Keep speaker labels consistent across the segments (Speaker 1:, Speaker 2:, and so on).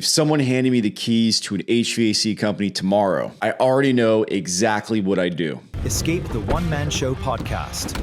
Speaker 1: If someone handed me the keys to an HVAC company tomorrow, I already know exactly what I'd do.
Speaker 2: Escape the One Man Show podcast.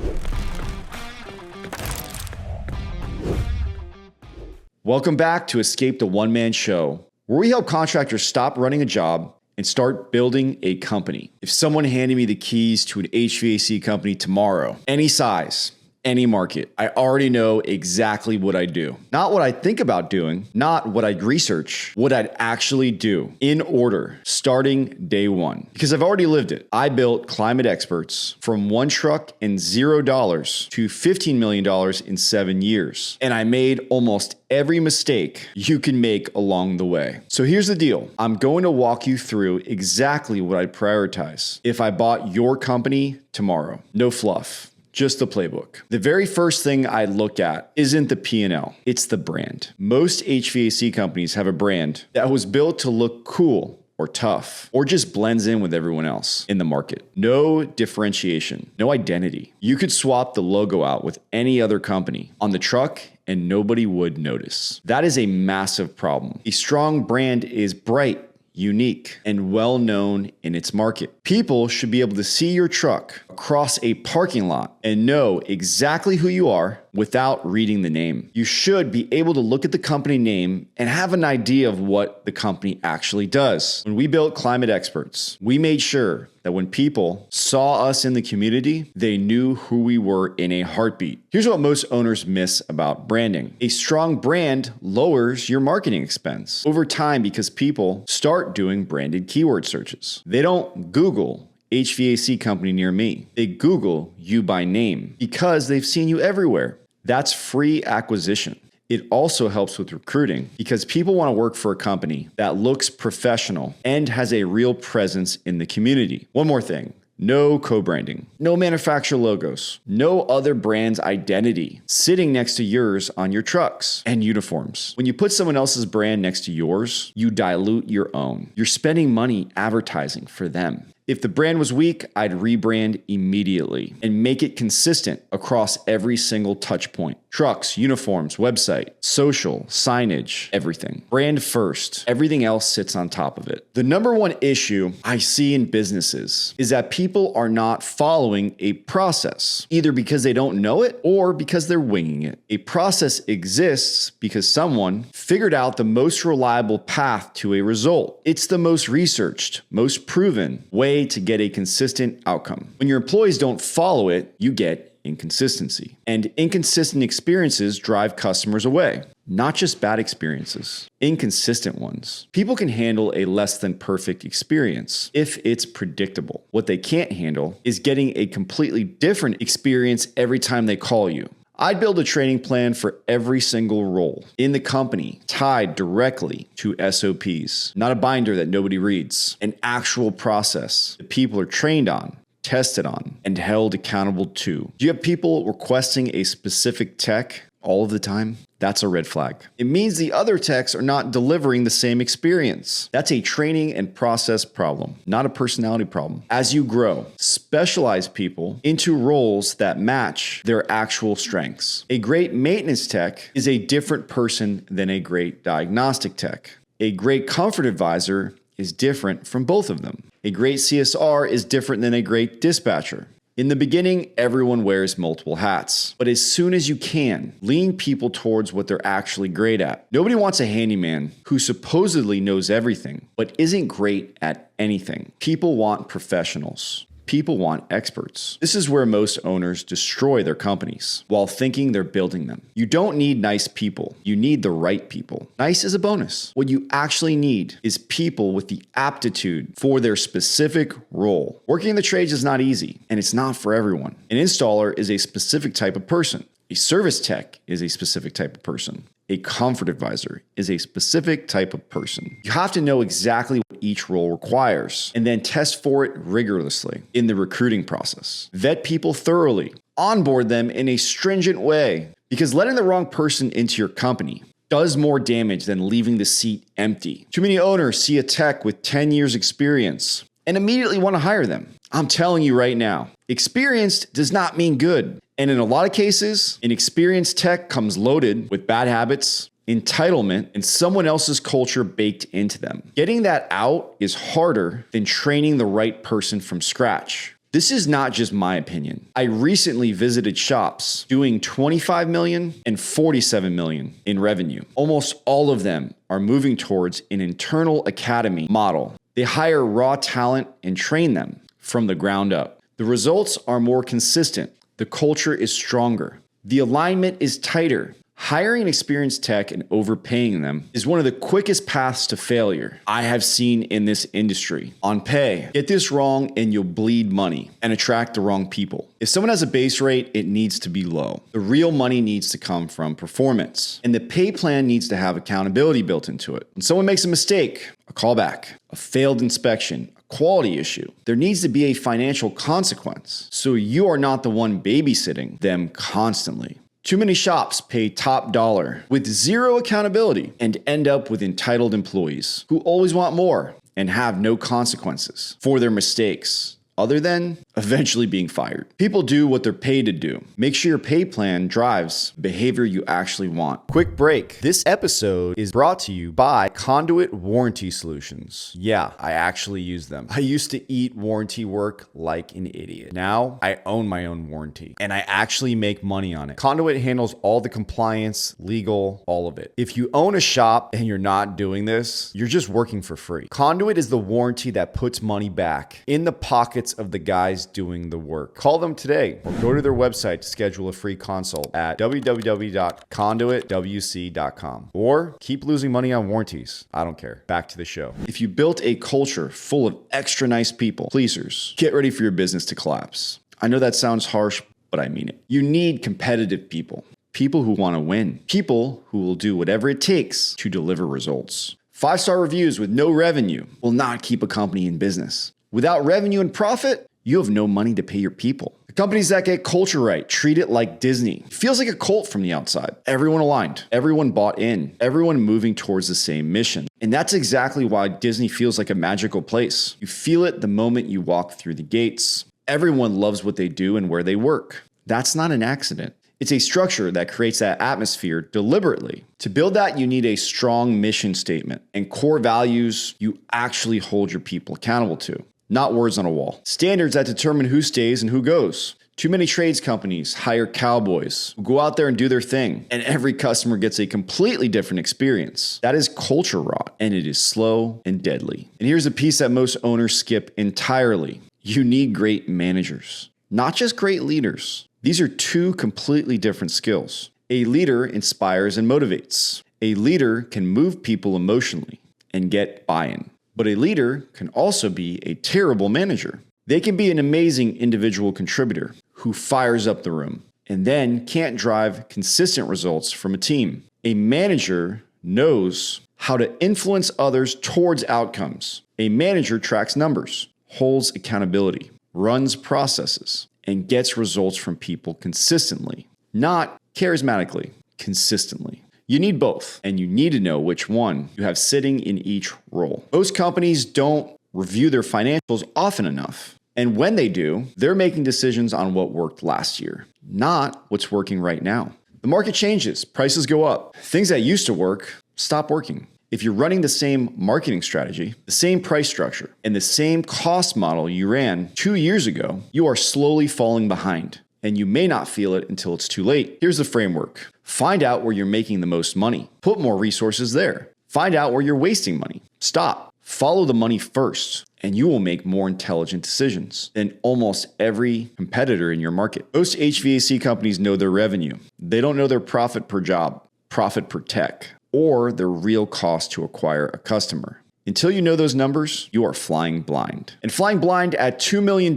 Speaker 1: Welcome back to Escape the One Man Show, where we help contractors stop running a job and start building a company. If someone handed me the keys to an HVAC company tomorrow, any size, any market, I already know exactly what I'd do. Not what I think about doing, not what I'd research, what I'd actually do in order, starting day one. Because I've already lived it. I built Climate Experts from one truck and $0 to $15 million in 7 years. And I made almost every mistake you can make along the way. So here's the deal. I'm going to walk you through exactly what I'd prioritize if I bought your company tomorrow. No fluff. Just the playbook. The very first thing I look at isn't the P&L, it's the brand. Most HVAC companies have a brand that was built to look cool or tough, or just blends in with everyone else in the market. No differentiation, no identity. You could swap the logo out with any other company on the truck and nobody would notice. That is a massive problem. A strong brand is bright, unique, and well known in its market. People should be able to see your truck across a parking lot and know exactly who you are without reading the name. You should be able to look at the company name and have an idea of what the company actually does. When we built Climate Experts, we made sure that when people saw us in the community, they knew who we were in a heartbeat. Here's what most owners miss about branding. A strong brand lowers your marketing expense over time because people start doing branded keyword searches. They don't Google HVAC company near me. They Google you by name because they've seen you everywhere. That's free acquisition. It also helps with recruiting because people want to work for a company that looks professional and has a real presence in the community. One more thing. No co-branding, no manufacturer logos, no other brand's identity sitting next to yours on your trucks and uniforms. When you put someone else's brand next to yours, you dilute your own. You're spending money advertising for them. If the brand was weak, I'd rebrand immediately and make it consistent across every single touch point. Trucks, uniforms, website, social, signage, everything. Brand first. Everything else sits on top of it. The number one issue I see in businesses is that people are not following a process, either because they don't know it or because they're winging it. A process exists because someone figured out the most reliable path to a result. It's the most researched, most proven way to get a consistent outcome. When your employees don't follow it, you get inconsistency. And inconsistent experiences drive customers away. Not just bad experiences, inconsistent ones. People can handle a less than perfect experience if it's predictable. What they can't handle is getting a completely different experience every time they call you. I'd build a training plan for every single role in the company tied directly to SOPs, not a binder that nobody reads, an actual process that people are trained on, tested on, and held accountable to. Do you have people requesting a specific tech all of the time? That's a red flag. It means the other techs are not delivering the same experience. That's a training and process problem, not a personality problem. As you grow, specialize people into roles that match their actual strengths. A great maintenance tech is a different person than a great diagnostic tech. A great comfort advisor is different from both of them. A great CSR is different than a great dispatcher. In the beginning, everyone wears multiple hats, but as soon as you can, lean people towards what they're actually great at. Nobody wants a handyman who supposedly knows everything, but isn't great at anything. People want professionals. People want experts. This is where most owners destroy their companies while thinking they're building them. You don't need nice people. You need the right people. Nice is a bonus. What you actually need is people with the aptitude for their specific role. Working in the trades is not easy, and it's not for everyone. An installer is a specific type of person. A service tech is a specific type of person. A comfort advisor is a specific type of person. You have to know exactly what each role requires and then test for it rigorously in the recruiting process. Vet people thoroughly. Onboard them in a stringent way because letting the wrong person into your company does more damage than leaving the seat empty. Too many owners see a tech with 10 years experience and immediately want to hire them. I'm telling you right now, experienced does not mean good. And in a lot of cases, an experienced tech comes loaded with bad habits, entitlement, and someone else's culture baked into them. Getting that out is harder than training the right person from scratch. This is not just my opinion. I recently visited shops doing $25 million and $47 million in revenue. Almost all of them are moving towards an internal academy model. They hire raw talent and train them from the ground up. The results are more consistent. The culture is stronger. The alignment is tighter. Hiring an experienced tech and overpaying them is one of the quickest paths to failure I have seen in this industry. On pay, get this wrong and you'll bleed money and attract the wrong people. If someone has a base rate, it needs to be low. The real money needs to come from performance, and the pay plan needs to have accountability built into it. When someone makes a mistake, a callback, a failed inspection, a quality issue, there needs to be a financial consequence so you are not the one babysitting them constantly. Too many shops pay top dollar with zero accountability and end up with entitled employees who always want more and have no consequences for their mistakes, other than eventually being fired. People do what they're paid to do. Make sure your pay plan drives behavior you actually want. Quick break. This episode is brought to you by Conduit Warranty Solutions. Yeah, I actually use them. I used to eat warranty work like an idiot. Now I own my own warranty and I actually make money on it. Conduit handles all the compliance, legal, all of it. If you own a shop and you're not doing this, you're just working for free. Conduit is the warranty that puts money back in the pockets of the guys doing the work. Call them today or go to their website to schedule a free consult at www.conduitwc.com, or keep losing money on warranties. I don't care. Back to the show. If you built a culture full of extra nice people, pleasers, get ready for your business to collapse. I know that sounds harsh, but I mean it. You need competitive people. People who want to win. People who will do whatever it takes to deliver results. 5-star reviews with no revenue will not keep a company in business. Without revenue and profit, you have no money to pay your people. The companies that get culture right treat it like Disney. It feels like a cult from the outside. Everyone aligned, everyone bought in, everyone moving towards the same mission. And that's exactly why Disney feels like a magical place. You feel it the moment you walk through the gates. Everyone loves what they do and where they work. That's not an accident. It's a structure that creates that atmosphere deliberately. To build that, you need a strong mission statement and core values you actually hold your people accountable to. Not words on a wall. Standards that determine who stays and who goes. Too many trades companies hire cowboys who go out there and do their thing, and every customer gets a completely different experience. That is culture rot, and it is slow and deadly. And here's a piece that most owners skip entirely. You need great managers, not just great leaders. These are two completely different skills. A leader inspires and motivates. A leader can move people emotionally and get buy-in. But a leader can also be a terrible manager. They can be an amazing individual contributor who fires up the room and then can't drive consistent results from a team. A manager knows how to influence others towards outcomes. A manager tracks numbers, holds accountability, runs processes, and gets results from people consistently, not charismatically, consistently. You need both, and you need to know which one you have sitting in each role. Most companies don't review their financials often enough. And when they do, they're making decisions on what worked last year, not what's working right now. The market changes, prices go up. Things that used to work stop working. If you're running the same marketing strategy, the same price structure, and the same cost model you ran 2 years ago, you are slowly falling behind. And you may not feel it until it's too late. Here's the framework. Find out where you're making the most money. Put more resources there. Find out where you're wasting money. Stop. Follow the money first, and you will make more intelligent decisions than almost every competitor in your market. Most HVAC companies know their revenue. They don't know their profit per job, profit per tech, or their real cost to acquire a customer. Until you know those numbers, you are flying blind. And flying blind at $2 million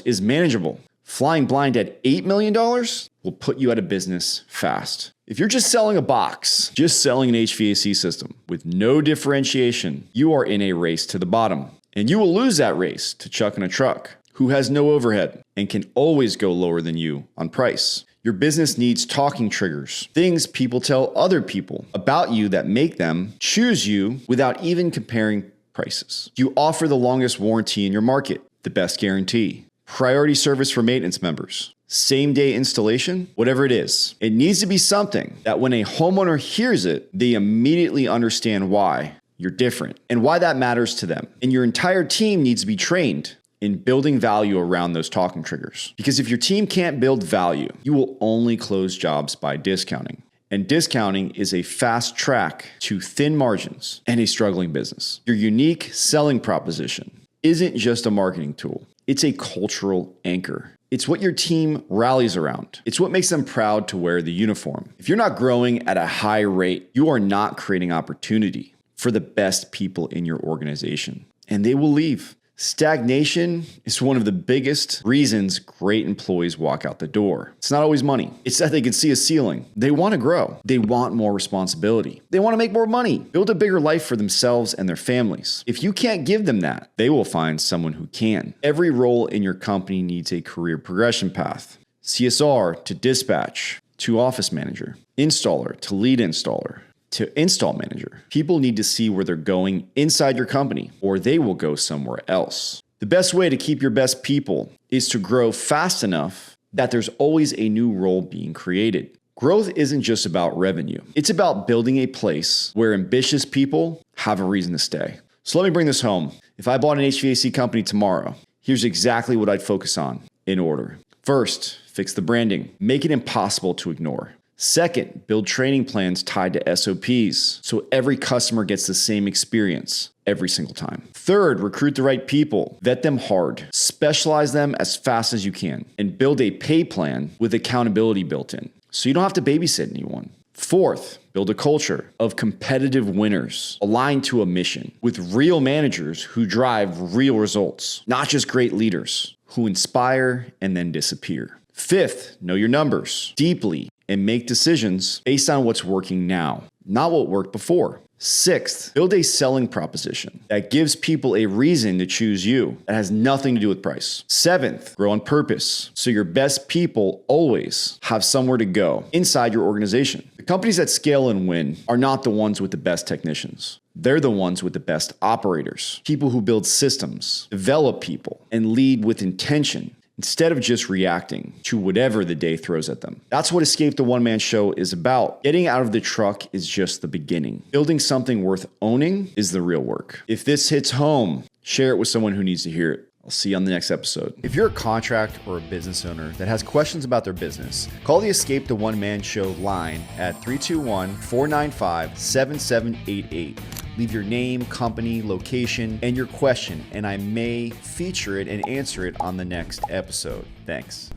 Speaker 1: is manageable. Flying blind at $8 million will put you out of business fast. If you're just selling a box, just selling an HVAC system with no differentiation, you are in a race to the bottom. And you will lose that race to Chuck in a truck who has no overhead and can always go lower than you on price. Your business needs talking triggers, things people tell other people about you that make them choose you without even comparing prices. You offer the longest warranty in your market, the best guarantee, priority service for maintenance members, same day installation, whatever it is. It needs to be something that when a homeowner hears it, they immediately understand why you're different and why that matters to them. And your entire team needs to be trained in building value around those talking triggers. Because if your team can't build value, you will only close jobs by discounting. And discounting is a fast track to thin margins and a struggling business. Your unique selling proposition isn't just a marketing tool. It's a cultural anchor. It's what your team rallies around. It's what makes them proud to wear the uniform. If you're not growing at a high rate, you are not creating opportunity for the best people in your organization, and they will leave. Stagnation is one of the biggest reasons great employees walk out the door. It's not always money. It's that they can see a ceiling. They want to grow. They want more responsibility. They want to make more money, build a bigger life for themselves and their families. If you can't give them that, they will find someone who can. Every role in your company needs a career progression path. CSR to dispatch to office manager, installer to lead installer, to install manager. People need to see where they're going inside your company, or they will go somewhere else. The best way to keep your best people is to grow fast enough that there's always a new role being created. Growth isn't just about revenue. It's about building a place where ambitious people have a reason to stay. So let me bring this home. If I bought an HVAC company tomorrow, here's exactly what I'd focus on in order. First, fix the branding. Make it impossible to ignore. Second, build training plans tied to SOPs so every customer gets the same experience every single time. Third, recruit the right people, vet them hard, specialize them as fast as you can, and build a pay plan with accountability built in so you don't have to babysit anyone. Fourth, build a culture of competitive winners aligned to a mission with real managers who drive real results, not just great leaders who inspire and then disappear. Fifth, know your numbers deeply and make decisions based on what's working now, not what worked before. Sixth, build a selling proposition that gives people a reason to choose you that has nothing to do with price. Seventh, grow on purpose so your best people always have somewhere to go inside your organization. The companies that scale and win are not the ones with the best technicians. They're the ones with the best operators, people who build systems, develop people, and lead with intention, instead of just reacting to whatever the day throws at them. That's what Escape the One Man Show is about. Getting out of the truck is just the beginning. Building something worth owning is the real work. If this hits home, share it with someone who needs to hear it. I'll see you on the next episode. If you're a contractor or a business owner that has questions about their business, call the Escape the One Man Show line at 321-495-7788. Leave your name, company, location, and your question, and I may feature it and answer it on the next episode. Thanks.